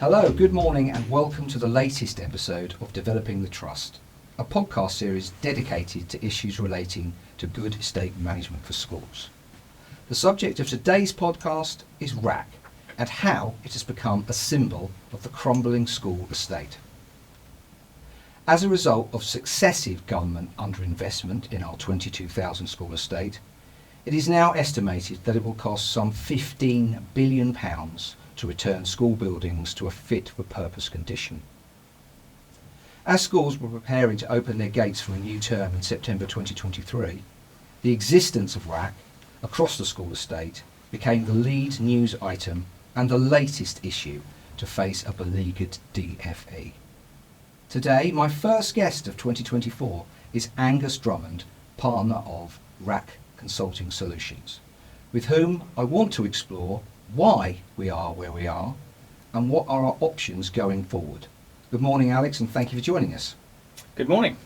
Hello, good morning and welcome to the latest episode of Developing the Trust, a podcast series dedicated to issues relating to good estate management for schools. The subject of today's podcast is RAC and how it has become a symbol of the crumbling school estate. As a result of successive government underinvestment in our 22,000 school estate, it is now estimated that it will cost some £15 billion to return school buildings to a fit-for-purpose condition. As schools were preparing to open their gates for a new term in September 2023, the existence of RAC across the school estate became the lead news item and the latest issue to face a beleaguered DFE. Today, my first guest of 2024 is Angus Drummond, partner of RAC Consulting Solutions, with whom I want to explore why we are where we are and what are our options going forward. Good morning, Alex, and thank you for joining us. Good morning.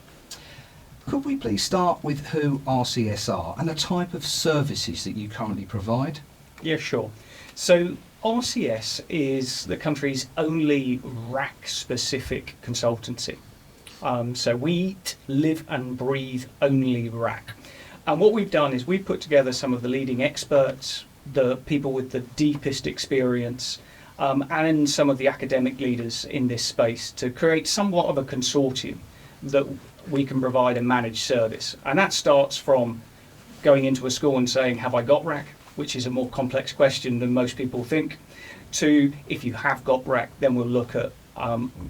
Could we please start with who RCS are and the type of services that you currently provide? Yeah, sure. So RCS is the country's only RAC-specific consultancy. So we eat, live and breathe only RAC. And what we've done is we've put together some of the leading experts, the people with the deepest experience, and some of the academic leaders in this space to create somewhat of a consortium that we can provide a managed service. And that starts from going into a school and saying, have I got RAC? Which is a more complex question than most people think, to if you have got RAC, then we'll look at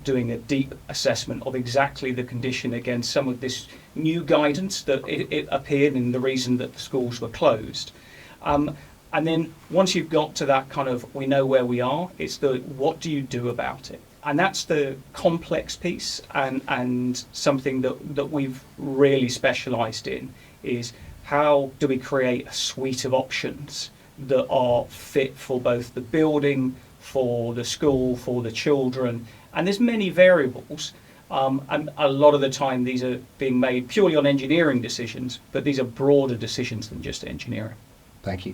doing a deep assessment of exactly the condition against some of this new guidance that it appeared in the reason that the schools were closed. And then once you've got to that kind of, we know where we are, it's the what do you do about it? And that's the complex piece and something that we've really specialised in is how do we create a suite of options that are fit for both the building, for the school, for the children. And there's many variables. And a lot of the time these are being made purely on engineering decisions, but these are broader decisions than just engineering. Thank you.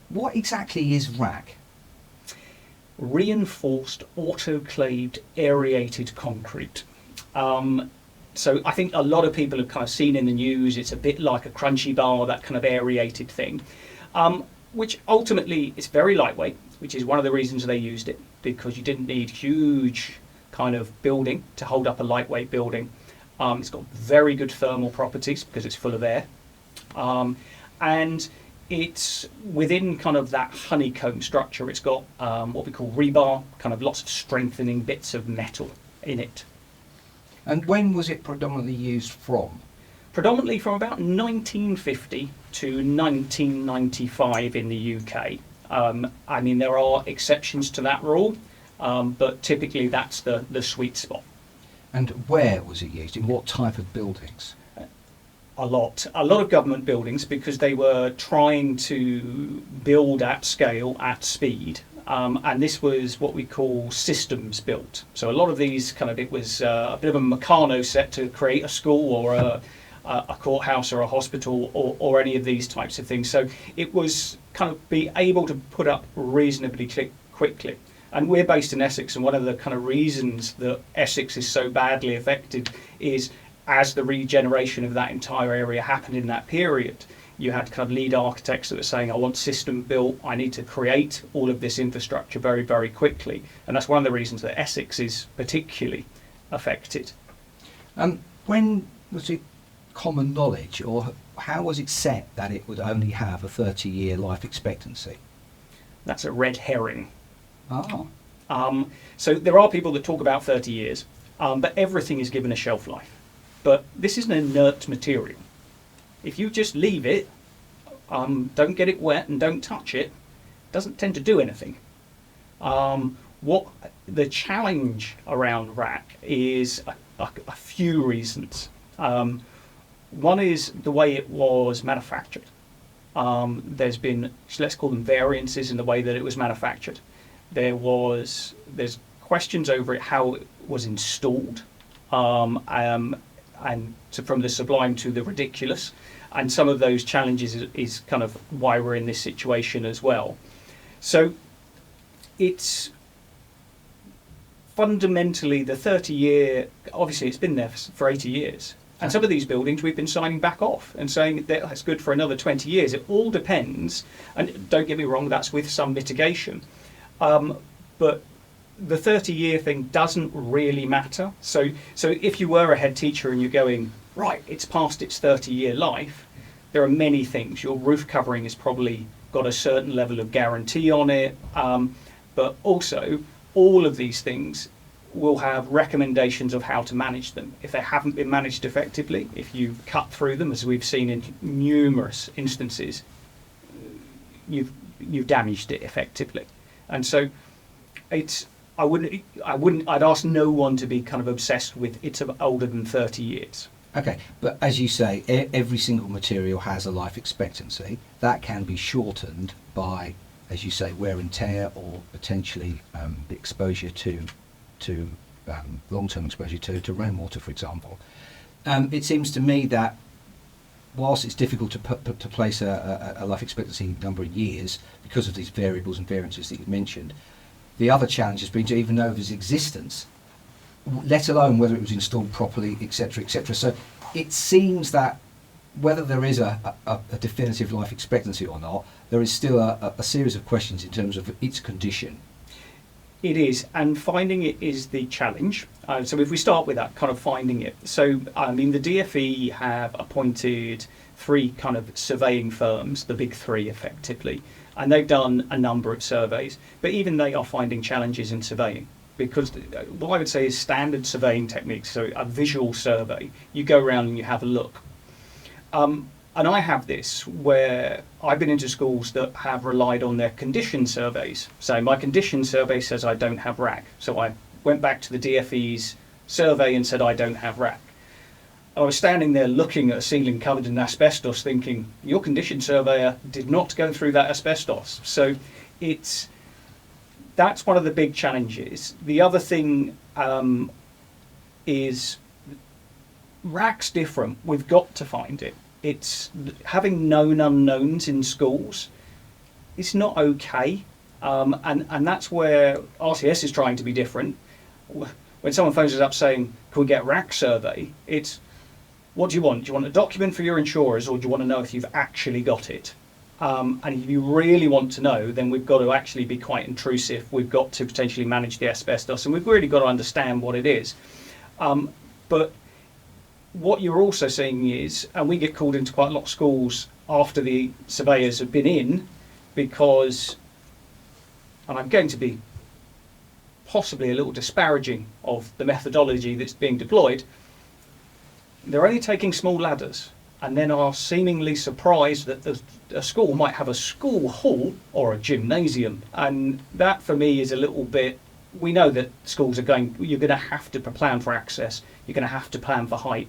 What exactly is RAC? Reinforced autoclaved aerated concrete. So I think a lot of people have kind of seen in the news, it's a bit like a crunchy bar, that kind of aerated thing, which ultimately is very lightweight, which is one of the reasons they used it, because you didn't need huge kind of building to hold up a lightweight building. It's got very good thermal properties because it's full of air. And it's within kind of that honeycomb structure. It's got what we call rebar, kind of lots of strengthening bits of metal in it. And when was it predominantly used from? Predominantly from about 1950 to 1995 in the UK. I mean, there are exceptions to that rule, but typically that's the sweet spot. And where was it used? In what type of buildings? A lot of government buildings, because they were trying to build at scale, at speed, and this was what we call systems built. So a lot of these it was a bit of a Meccano set to create a school or a courthouse or a hospital or any of these types of things. So it was kind of be able to put up reasonably quickly. And we're based in Essex, and one of the kind of reasons that Essex is so badly affected is as the regeneration of that entire area happened in that period, you had kind of lead architects that were saying, I want system built, I need to create all of this infrastructure very, very quickly. And that's one of the reasons that Essex is particularly affected. When was it common knowledge, or how was it set that it would only have a 30-year life expectancy? That's a red herring. Oh. So there are people that talk about 30 years, but everything is given a shelf life. But this is an inert material. If you just leave it, don't get it wet and don't touch it, it doesn't tend to do anything. What the challenge around RAC is a few reasons. One is the way it was manufactured. There's been, let's call them variances in the way that it was manufactured. There's questions over it, how it was installed. And so from the sublime to the ridiculous, and some of those challenges is kind of why we're in this situation as well. So it's fundamentally the 30-year, obviously it's been there for 80 years. And some of these buildings we've been signing back off and saying that's good for another 20 years. It all depends, and don't get me wrong, that's with some mitigation. But the 30-year thing doesn't really matter. So if you were a head teacher and you're going, right, it's past its 30-year life, there are many things. Your roof covering has probably got a certain level of guarantee on it, but also all of these things will have recommendations of how to manage them. If they haven't been managed effectively, if you cut through them, as we've seen in numerous instances, you've damaged it effectively. And so I'd ask no one to be kind of obsessed with it's older than 30 years. Okay, but as you say, every single material has a life expectancy. That can be shortened by, as you say, wear and tear, or potentially the exposure to long-term exposure to rainwater, for example. It seems to me that whilst it's difficult to place a life expectancy number of years because of these variables and variances that you've mentioned, the other challenge has been to even know of its existence, let alone whether it was installed properly, etc., etc. So it seems that whether there is a definitive life expectancy or not, there is still a series of questions in terms of its condition. It is, and finding it is the challenge. So if we start with that, kind of finding it. So, I mean, the DFE have appointed 3 kind of surveying firms, the big 3 effectively, and they've done a number of surveys, but even they are finding challenges in surveying. Because what I would say is standard surveying techniques, so a visual survey, you go around and you have a look. And I have this where I've been into schools that have relied on their condition surveys. So my condition survey says I don't have RAC. So I went back to the DFE's survey and said I don't have RAC. I was standing there looking at a ceiling covered in asbestos thinking, your condition surveyor did not go through that asbestos. So that's one of the big challenges. The other thing is RAC's different. We've got to find it. It's having known unknowns in schools. It's not okay, and that's where RCS is trying to be different. When someone phones us up saying, "Can we get a RAC survey?" It's, what do you want? Do you want a document for your insurers, or do you want to know if you've actually got it? And if you really want to know, then we've got to actually be quite intrusive. We've got to potentially manage the asbestos, and we've really got to understand what it is. But what you're also seeing is, and we get called into quite a lot of schools after the surveyors have been in, because, and I'm going to be possibly a little disparaging of the methodology that's being deployed, they're only taking small ladders and then are seemingly surprised that a school might have a school hall or a gymnasium. And that for me is a little bit, we know that schools you're going to have to plan for access, you're going to have to plan for height.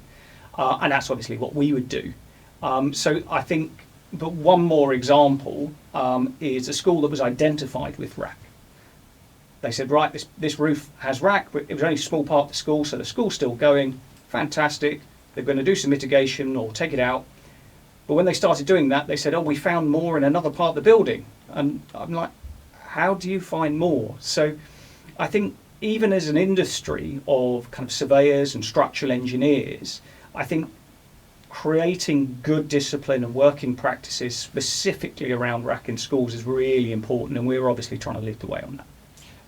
And that's obviously what we would do. So I think, but one more example is a school that was identified with RAC. They said, right, this roof has RAC, but it was only a small part of the school, so the school's still going. Fantastic. They're going to do some mitigation or take it out. But when they started doing that, they said, oh, we found more in another part of the building. And I'm like, how do you find more? So I think even as an industry of kind of surveyors and structural engineers, I think creating good discipline and working practices specifically around RAC in schools is really important, and we're obviously trying to lead the way on that.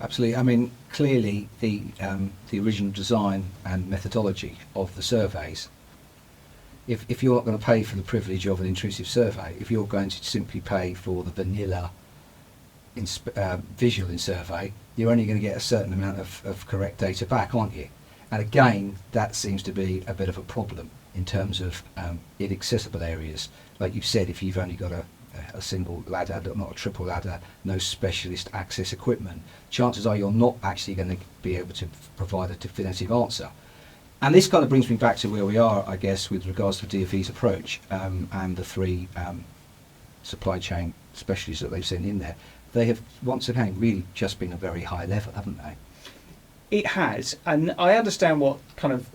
Absolutely. I mean, clearly the original design and methodology of the surveys, if you're not going to pay for the privilege of an intrusive survey, if you're going to simply pay for the vanilla visual in survey, you're only going to get a certain amount of correct data back, aren't you? And again, that seems to be a bit of a problem in terms of inaccessible areas. Like you've said, if you've only got a single ladder, not a triple ladder, no specialist access equipment, chances are you're not actually going to be able to provide a definitive answer. And this kind of brings me back to where we are, I guess, with regards to DFE's approach and the 3 supply chain specialists that they've sent in there. They have, once again, really just been a very high level, haven't they? It has, and I understand what kind of,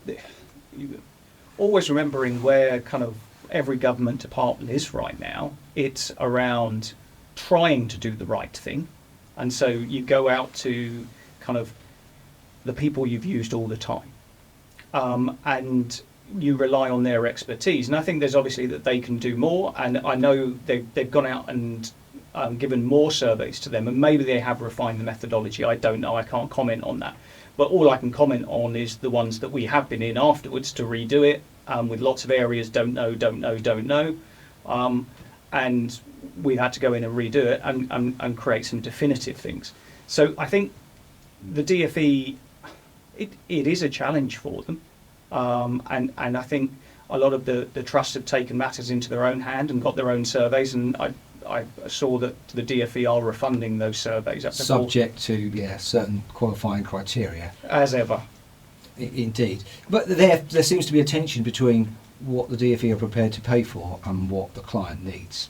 always remembering where kind of every government department is right now. It's around trying to do the right thing, and so you go out to kind of the people you've used all the time, and you rely on their expertise. And I think there's obviously that they can do more, and I know they've gone out and given more surveys to them, and maybe they have refined the methodology. I don't know, I can't comment on that. But all I can comment on is the ones that we have been in afterwards to redo it, with lots of areas don't know. And we had to go in and redo it and create some definitive things. So I think the DFE, it is a challenge for them. And I think a lot of the trusts have taken matters into their own hand and got their own surveys, and I saw that the DFE are refunding those surveys. Subject to certain qualifying criteria. As ever. Indeed. But there seems to be a tension between what the DFE are prepared to pay for and what the client needs.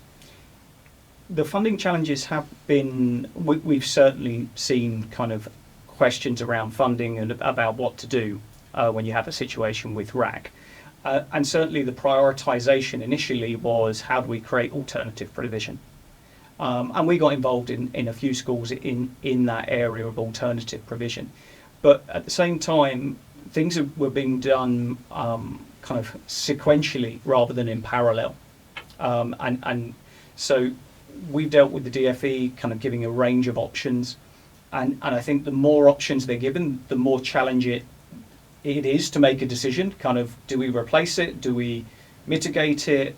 The funding challenges have been, we've certainly seen kind of questions around funding and about what to do when you have a situation with RAC. And certainly the prioritisation initially was, how do we create alternative provision? And we got involved in a few schools in that area of alternative provision. But at the same time, things were being done kind of sequentially rather than in parallel. And so we've dealt with the DFE kind of giving a range of options. And I think the more options they're given, the more challenge it is to make a decision. Kind of, do we replace it? Do we mitigate it?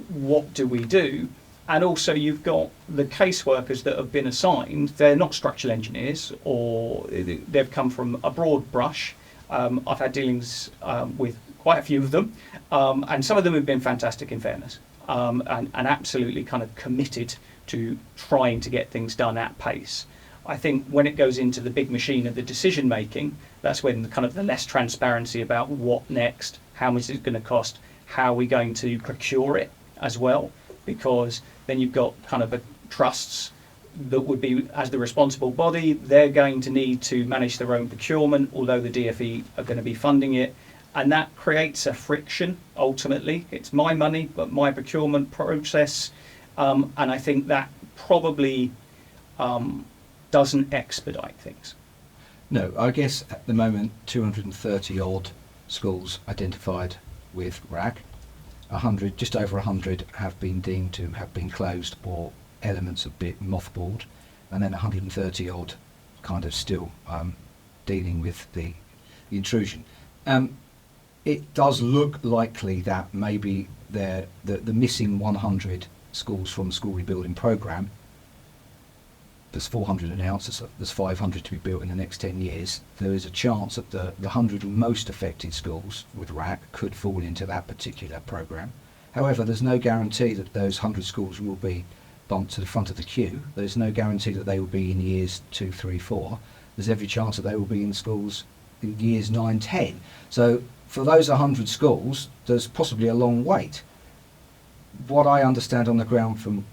What do we do? And also you've got the caseworkers that have been assigned. They're not structural engineers, or they've come from a broad brush. I've had dealings with quite a few of them, and some of them have been fantastic, in fairness, and absolutely kind of committed to trying to get things done at pace. I think when it goes into the big machine of the decision making, that's when the less transparency about what next, how much is it going to cost, how are we going to procure it as well, because then you've got kind of trusts that would be, as the responsible body, they're going to need to manage their own procurement, although the DFE are going to be funding it. And that creates a friction, ultimately. It's my money, but my procurement process. And I think that probably doesn't expedite things. No, I guess at the moment 230 odd schools identified with RAC. 100, just over 100 have been deemed to have been closed or elements of bit mothballed, and then 130 odd kind of still dealing with the intrusion. It does look likely that maybe the missing 100 schools from the school rebuilding programme, there's 400 announced, there's 500 to be built in the next 10 years. There is a chance that the 100 most affected schools with RAC could fall into that particular programme. However, there's no guarantee that those 100 schools will be bumped to the front of the queue. There's no guarantee that they will be in years 2, 3, 4. There's every chance that they will be in schools in years 9, 10. So for those 100 schools, there's possibly a long wait. What I understand on the ground from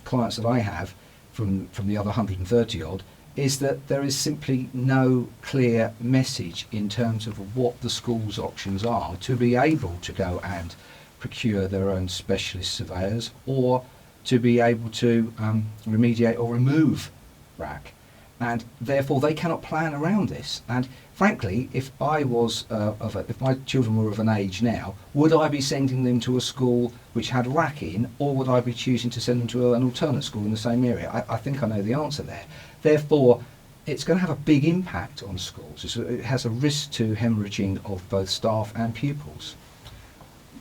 clients that I have, from the other 130 odd, is that there is simply no clear message in terms of what the school's options are to be able to go and procure their own specialist surveyors, or to be able to remediate or remove RAC. And therefore they cannot plan around this. And frankly, if I was if my children were of an age now, would I be sending them to a school which had RAC in, or would I be choosing to send them to an alternate school in the same area? I think I know the answer there. Therefore, it's going to have a big impact on schools. It has a risk to hemorrhaging of both staff and pupils.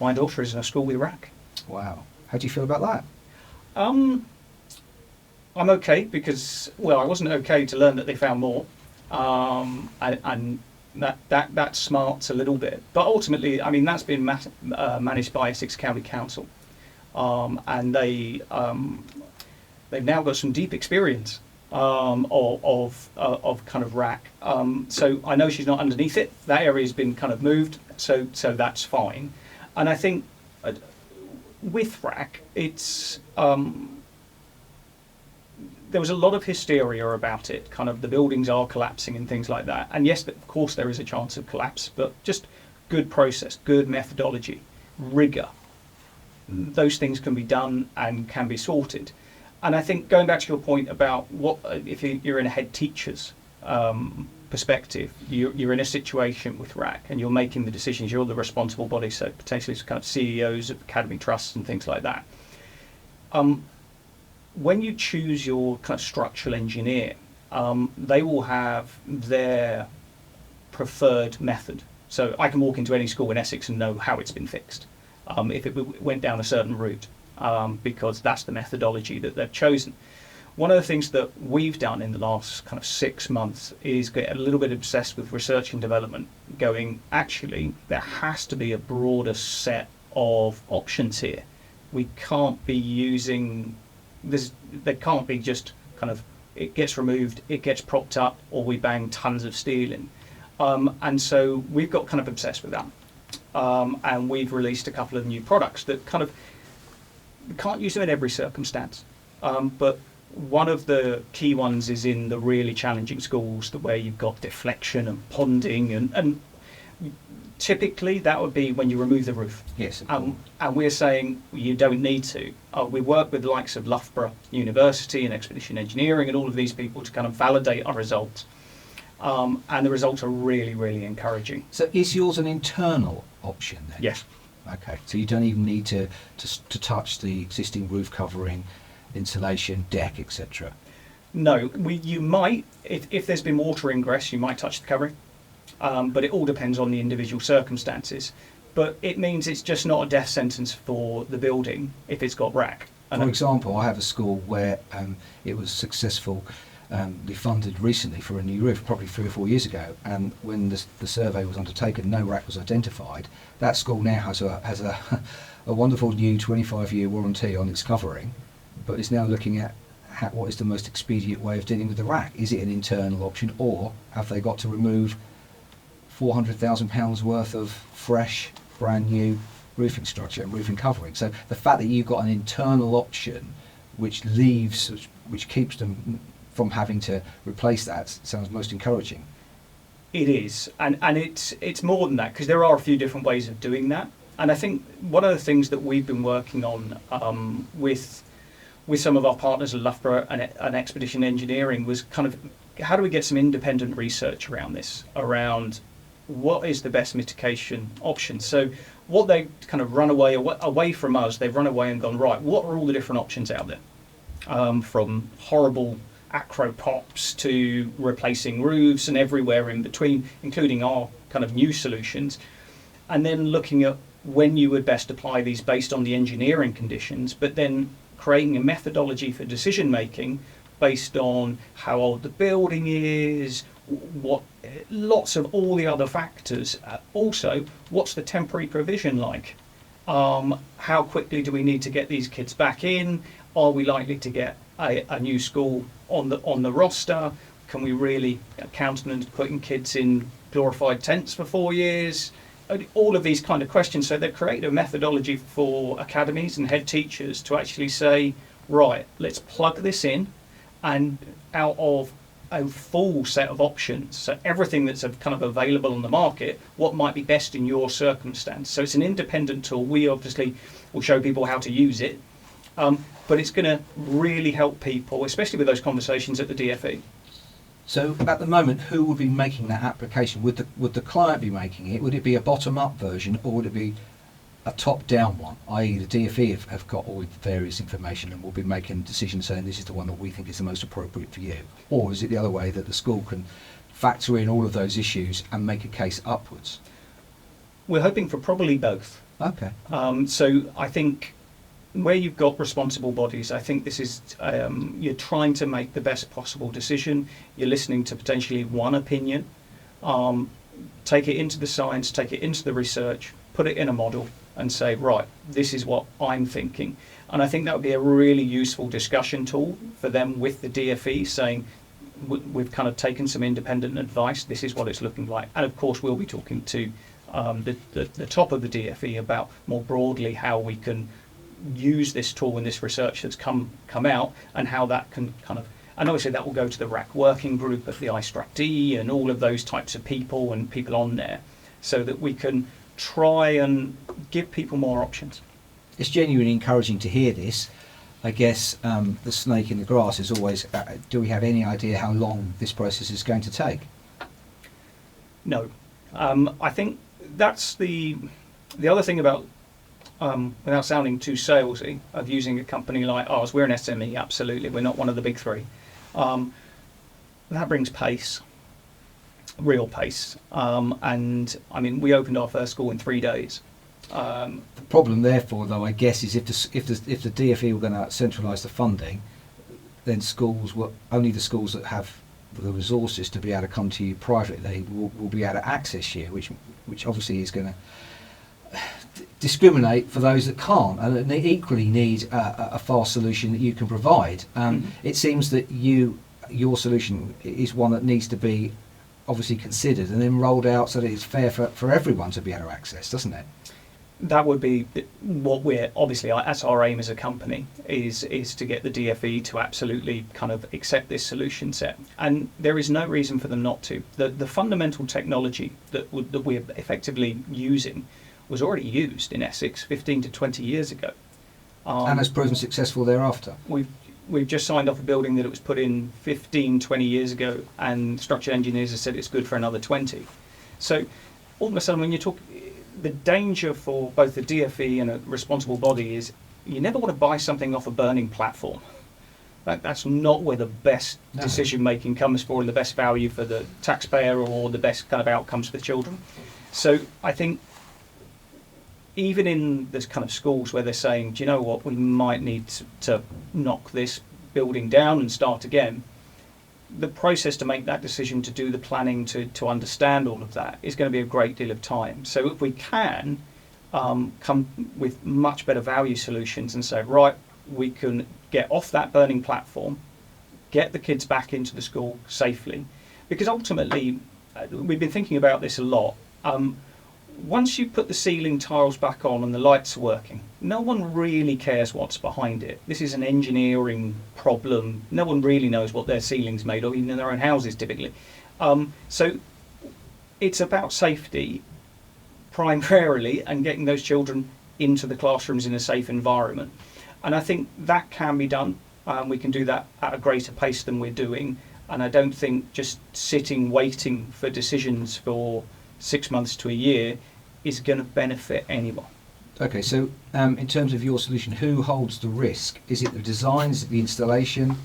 My daughter is in a school with RAC. Wow. How do you feel about that? I'm okay, because, well, I wasn't okay to learn that they found more, and that smarts a little bit. But ultimately, I mean, that's been managed by Essex County Council, and they've now got some deep experience of kind of RAC. So I know she's not underneath it. That area has been kind of moved, so that's fine. And I think with RAC, it's there was a lot of hysteria about it, kind of the buildings are collapsing and things like that. And yes, of course there is a chance of collapse, but just good process, good methodology, rigour. Those things can be done and can be sorted. And I think going back to your point about what if you're in a head teacher's perspective, you're in a situation with RAC and you're making the decisions, you're the responsible body, so potentially it's kind of CEOs of academy trusts and things like that. When you choose your kind of structural engineer, they will have their preferred method. So I can walk into any school in Essex and know how it's been fixed if it went down a certain route, because that's the methodology that they've chosen. One of the things that we've done in the last kind of 6 months is get a little bit obsessed with research and development, going, actually, there has to be a broader set of options here. We can't be using this, there can't be just kind of, it gets removed, it gets propped up, or we bang tons of steel in. And so we've got kind of obsessed with that. And we've released a couple of new products that kind of, we can't use them in every circumstance, but one of the key ones is in the really challenging schools, where you've got deflection and ponding, and typically that would be when you remove the roof. Yes. And we're saying you don't need to. We work with the likes of Loughborough University and Expedition Engineering and all of these people to kind of validate our results. And the results are really, really encouraging. So is yours an internal option then? Yes. Okay. So you don't even need to touch the existing roof covering, insulation, deck, etc. No, you might, if there's been water ingress, you might touch the covering, but it all depends on the individual circumstances. But it means it's just not a death sentence for the building if it's got RAC. For example, I have a school where it was successfully funded recently for a new roof, probably 3 or 4 years ago, and when the survey was undertaken, no RAC was identified. That school now has a wonderful new 25-year warranty on its covering, but it's now looking at what is the most expedient way of dealing with the RAC. Is it an internal option, or have they got to remove £400,000 worth of fresh, brand new roofing structure and roofing covering? So the fact that you've got an internal option which keeps them from having to replace that sounds most encouraging. It is, and it's more than that, because there are a few different ways of doing that. And I think one of the things that we've been working on with some of our partners at Loughborough and Expedition Engineering was kind of, how do we get some independent research around this, around what is the best mitigation option? So what they kind of run away from us, they've run away and gone, right, what are all the different options out there? From horrible acro pops to replacing roofs and everywhere in between, including our kind of new solutions. And then looking at when you would best apply these based on the engineering conditions, but then creating a methodology for decision making based on how old the building is, lots of all the other factors. Also, what's the temporary provision like? How quickly do we need to get these kids back in? Are we likely to get a new school on the roster? Can we really countenance putting kids in glorified tents for 4 years? All of these kind of questions. So they've created a methodology for academies and head teachers to actually say, right, let's plug this in, and out of a full set of options, so everything that's kind of available on the market, what might be best in your circumstance. So it's an independent tool. We obviously will show people how to use it, but it's going to really help people, especially with those conversations at the DFE. So at the moment, who would be making that application? Would the client be making it? Would it be a bottom-up version, or would it be a top-down one? I.e. the DFE have got all the various information and will be making decisions saying this is the one that we think is the most appropriate for you? Or is it the other way, that the school can factor in all of those issues and make a case upwards? We're hoping for probably both. Okay. So I think where you've got responsible bodies, I think this is, you're trying to make the best possible decision. You're listening to potentially one opinion, take it into the science, take it into the research, put it in a model and say, right, this is what I'm thinking. And I think that would be a really useful discussion tool for them with the DFE, saying, we've kind of taken some independent advice, this is what it's looking like. And of course, we'll be talking to the top of the DFE about more broadly how we can use this tool and this research that's come out, and how that can kind of, and obviously that will go to the RAC working group of the ISTRAC-D and all of those types of people and people on there, so that we can try and give people more options. It's genuinely encouraging to hear this. I guess the snake in the grass is always, do we have any idea how long this process is going to take? No. I think that's the other thing about, without sounding too salesy, of using a company like ours. We're an SME, absolutely. We're not one of the big three. That brings pace, real pace. And I mean, we opened our first school in 3 days. The problem, therefore, though, I guess, is if the DfE were going to centralise the funding, then only the schools that have the resources to be able to come to you privately will be able to access you, which obviously is going to discriminate for those that can't, and they equally need a fast solution that you can provide. It seems that your solution is one that needs to be obviously considered and then rolled out so that it's fair for everyone to be able to access, doesn't it? That would be what we're obviously, that's our aim as a company, is to get the DfE to absolutely kind of accept this solution set, and there is no reason for them not to. The fundamental technology that we're effectively using was already used in Essex 15 to 20 years ago, and has proven successful thereafter. We've just signed off a building that it was put in 15, 20 years ago, and structural engineers have said it's good for another 20. So all of a sudden, when you talk, the danger for both the DfE and a responsible body is you never want to buy something off a burning platform. That's not where the best decision making comes for, and the best value for the taxpayer, or the best kind of outcomes for children. So I think even in this kind of schools where they're saying, do you know what, we might need to knock this building down and start again, the process to make that decision, to do the planning, to understand all of that, is going to be a great deal of time. So if we can come with much better value solutions and say, right, we can get off that burning platform, get the kids back into the school safely, because ultimately, we've been thinking about this a lot. Once you put the ceiling tiles back on and the lights are working, no one really cares what's behind it. This is an engineering problem. No one really knows what their ceiling's made of, even in their own houses typically. So it's about safety primarily, and getting those children into the classrooms in a safe environment. And I think that can be done. We can do that at a greater pace than we're doing. And I don't think just sitting waiting for decisions for 6 months to a year is going to benefit anyone. Okay, so in terms of your solution, who holds the risk? Is it the design? Is it the installation?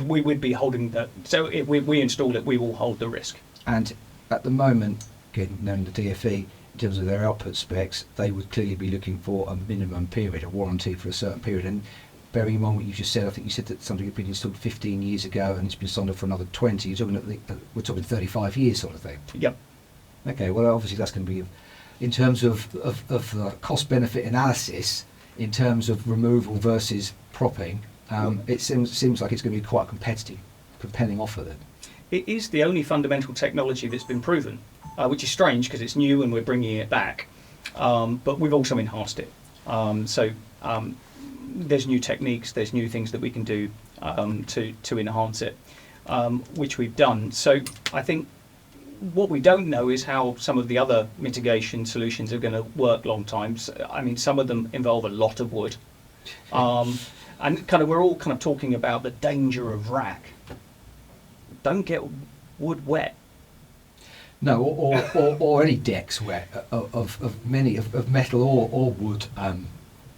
We would be holding that. So if we install it, we will hold the risk. And at the moment, again, knowing the DfE, in terms of their output specs, they would clearly be looking for a minimum period, a warranty for a certain period. And bearing in mind what you just said, I think you said that something had been installed 15 years ago and it's been signed off for another 20. You're talking we're talking 35 years sort of thing. Yep. Okay, well, obviously that's going to be, in terms of cost-benefit analysis, in terms of removal versus propping, it seems like it's going to be quite a compelling offer then. It is the only fundamental technology that's been proven, which is strange because it's new and we're bringing it back. But we've also enhanced it. There's new techniques, there's new things that we can do to enhance it, which we've done. So I think what we don't know is how some of the other mitigation solutions are going to work long time. So, I mean, some of them involve a lot of wood. And kind of we're all kind of talking about the danger of rack. Don't get wood wet. No, or any decks wet of metal or wood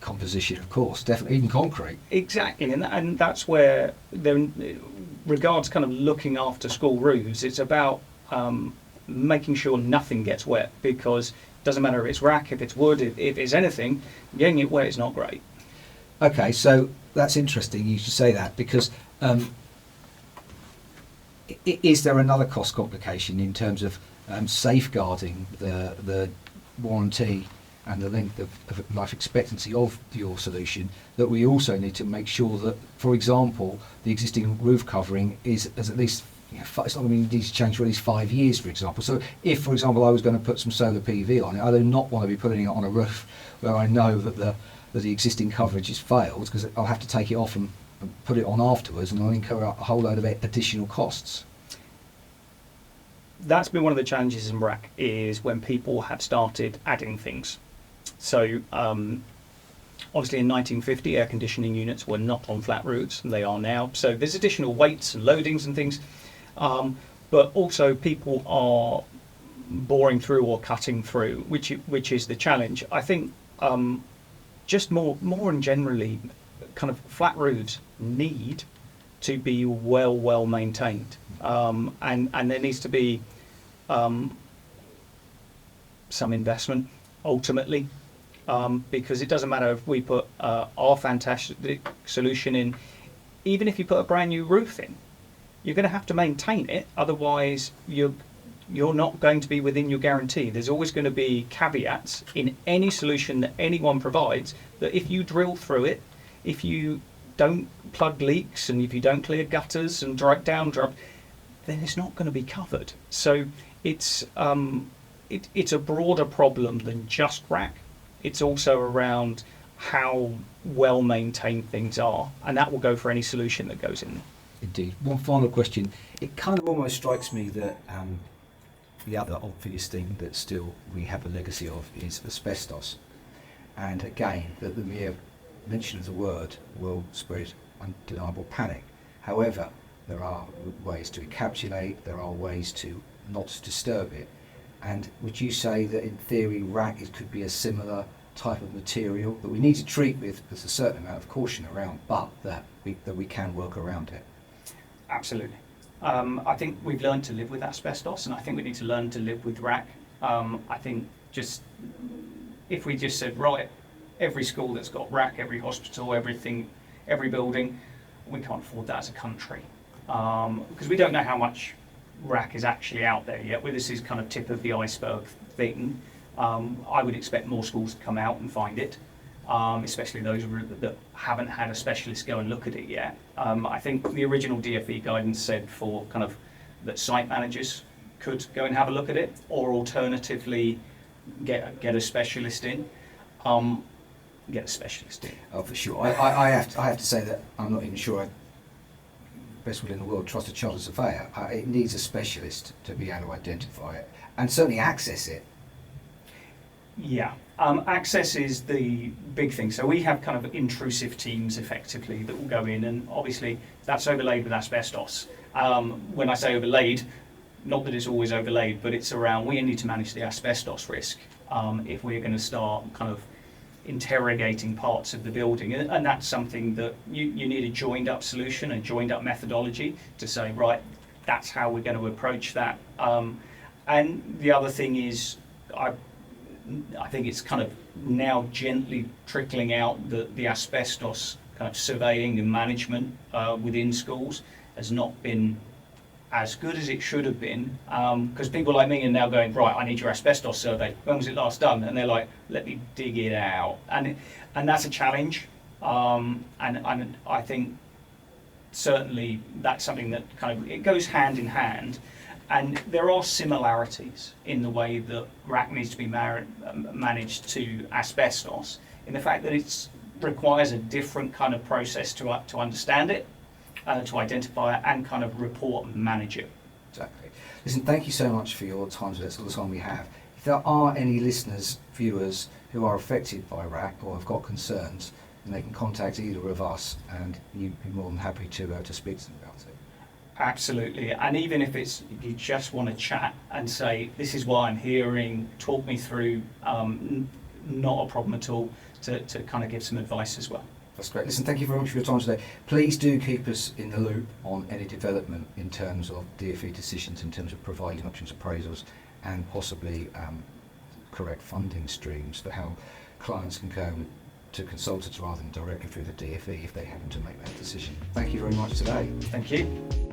composition, of course, definitely, even concrete. Exactly, and that's where regards kind of looking after school roofs, it's about making sure nothing gets wet, because it doesn't matter if it's rack, if it's wood, if it's anything, getting it wet is not great. Okay, so that's interesting you should say that, because is there another cost complication in terms of safeguarding the warranty and the length of life expectancy of your solution, that we also need to make sure that, for example, the existing roof covering is at least, it's not going to need to change for at least 5 years, for example. So if, for example, I was going to put some solar PV on it, I do not want to be putting it on a roof where I know that the existing coverage has failed, because I'll have to take it off and put it on afterwards, and I'll incur a whole load of additional costs. That's been one of the challenges in rack, is when people have started adding things. So obviously in 1950 air conditioning units were not on flat roofs, and they are now. So there's additional weights and loadings and things. but also people are boring through or cutting through, which is the challenge. I think just more and generally, kind of flat roofs need to be well maintained, and there needs to be some investment ultimately, because it doesn't matter if we put our fantastic solution in. Even if you put a brand new roof in, you're going to have to maintain it, otherwise you're not going to be within your guarantee. There's always going to be caveats in any solution that anyone provides, that if you drill through it, if you don't plug leaks and if you don't clear gutters and then it's not going to be covered. So it's a broader problem than just rack. It's also around how well maintained things are, and that will go for any solution that goes in. Indeed. One final question. It kind of almost strikes me that the other obvious thing that still we have a legacy of is asbestos. And again, that the mere mention of the word will spread undeniable panic. However, there are ways to encapsulate, there are ways to not disturb it. And would you say that in theory rack could be a similar type of material that we need to treat with a certain amount of caution around, but that we can work around it? Absolutely. I think we've learned to live with asbestos, and I think we need to learn to live with rack. I think just if we just said, right, every school that's got rack, every hospital, everything, every building, we can't afford that as a country, because we don't know how much rack is actually out there yet. Well, this is kind of tip of the iceberg thing. I would expect more schools to come out and find it, especially those that haven't had a specialist go and look at it yet. I think the original DfE guidance said for kind of that site managers could go and have a look at it, or alternatively get a specialist in. Oh, for sure. I have to say that I'm not even sure best will in the world trust a chartered surveyor. It needs a specialist to be able to identify it and certainly access it. Yeah, access is the big thing. So we have kind of intrusive teams effectively that will go in, and obviously that's overlaid with asbestos. When I say overlaid, not that it's always overlaid, but it's around we need to manage the asbestos risk if we're going to start kind of interrogating parts of the building, and that's something that you need a joined up solution, a joined up methodology to say, right, that's how we're going to approach that. And the other thing is, I think it's kind of now gently trickling out that the asbestos kind of surveying and management within schools has not been as good as it should have been, because people like me are now going, right, I need your asbestos survey. When was it last done? And they're like, let me dig it out. And that's a challenge. And I think certainly that's something that kind of, it goes hand in hand. And there are similarities in the way that rack needs to be managed to asbestos, in the fact that it requires a different kind of process to understand it, to identify it, and kind of report and manage it. Exactly. Listen, thank you so much for your time today. That's all the time we have. If there are any listeners, viewers who are affected by rack or have got concerns, then they can contact either of us, and you'd be more than happy to speak to them about it. Absolutely, and even if you just want to chat and say, this is what I'm hearing, talk me through, not a problem at all, to kind of give some advice as well. That's great. Listen, thank you very much for your time today. Please do keep us in the loop on any development in terms of DfE decisions, in terms of providing options appraisals and possibly correct funding streams for how clients can go to consultants rather than directly through the DfE if they happen to make that decision. Thank you very much today. Thank you.